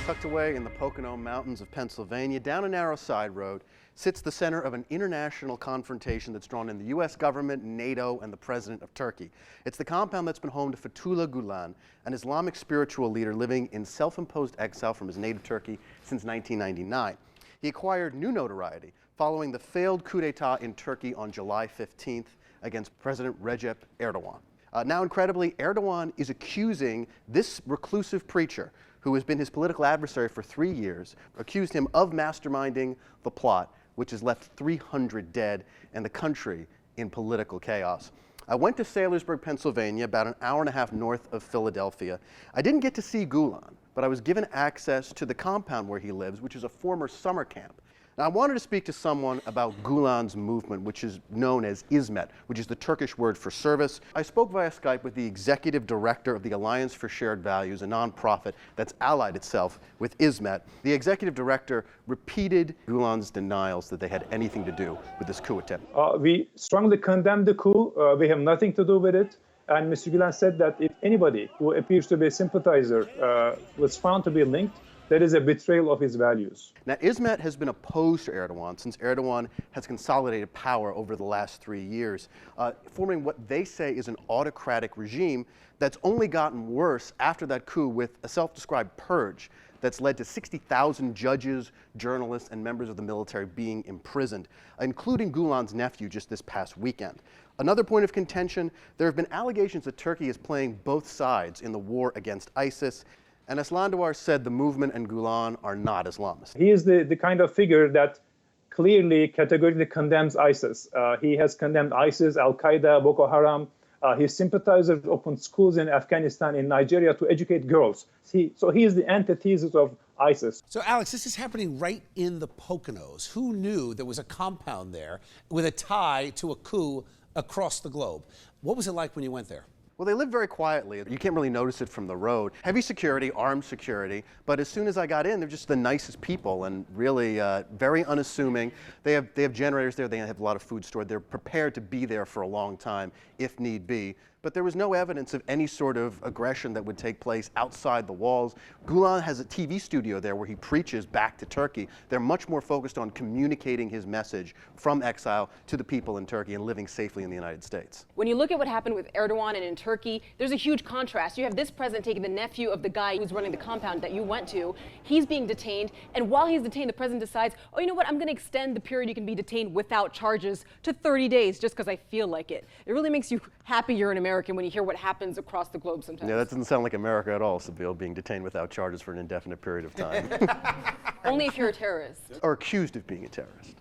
Tucked away in the Pocono Mountains of Pennsylvania, down a narrow side road, sits the center of an international confrontation that's drawn in the U.S. government, NATO, and the president of Turkey. It's the compound that's been home to Fethullah Gulen, an Islamic spiritual leader living in self-imposed exile from his native Turkey since 1999. He acquired new notoriety following the failed coup d'etat in Turkey on July 15th against President Recep Erdogan. Now, incredibly, Erdogan is accusing this reclusive preacher, who has been his political adversary for 3 years, accused him of masterminding the plot, which has left 300 dead and the country in political chaos. I went to Saylorsburg, Pennsylvania, about an hour and a half north of Philadelphia. I didn't get to see Gulen, but I was given access to the compound where he lives, which is a former summer camp. Now, I wanted to speak to someone about Gulen's movement, which is known as Hizmet, which is the Turkish word for service. I spoke via Skype with the executive director of the Alliance for Shared Values, a nonprofit that's allied itself with Hizmet. The executive director repeated Gulen's denials that they had anything to do with this coup attempt. We strongly condemn the coup. We have nothing to do with it. And Mr. Gulen said that if anybody who appears to be a sympathizer was found to be linked, that is a betrayal of his values. Now, Hizmet has been opposed to Erdogan since Erdogan has consolidated power over the last 3 years, forming what they say is an autocratic regime that's only gotten worse after that coup with a self-described purge that's led to 60,000 judges, journalists, and members of the military being imprisoned, including Gulen's nephew just this past weekend. Another point of contention, there have been allegations that Turkey is playing both sides in the war against ISIS. And Aslanduar said the movement and Gulen are not Islamist. He is the kind of figure that clearly, categorically condemns ISIS. He has condemned ISIS, Al-Qaeda, Boko Haram. His sympathizers opened schools in Afghanistan, in Nigeria to educate girls. So he is the antithesis of ISIS. So Alex, this is happening right in the Poconos. Who knew there was a compound there with a tie to a coup across the globe? What was it like when you went there? Well, they live very quietly. You can't really notice it from the road. Heavy security, armed security, but as soon as I got in, they're just the nicest people and really very unassuming. They have generators there. They have a lot of food stored. They're prepared to be there for a long time if need be. But there was no evidence of any sort of aggression that would take place outside the walls. Gulen has a TV studio there where he preaches back to Turkey. They're much more focused on communicating his message from exile to the people in Turkey and living safely in the United States. When you look at what happened with Erdogan and in Turkey, there's a huge contrast. You have this president taking the nephew of the guy who's running the compound that you went to. He's being detained, and while he's detained, the president decides, oh, you know what, I'm going to extend the period you can be detained without charges to 30 days just because I feel like it. It really makes you happy you're an American when you hear what happens across the globe sometimes. Yeah, that doesn't sound like America at all, Seville, being detained without charges for an indefinite period of time. Only if you're a terrorist. Or accused of being a terrorist.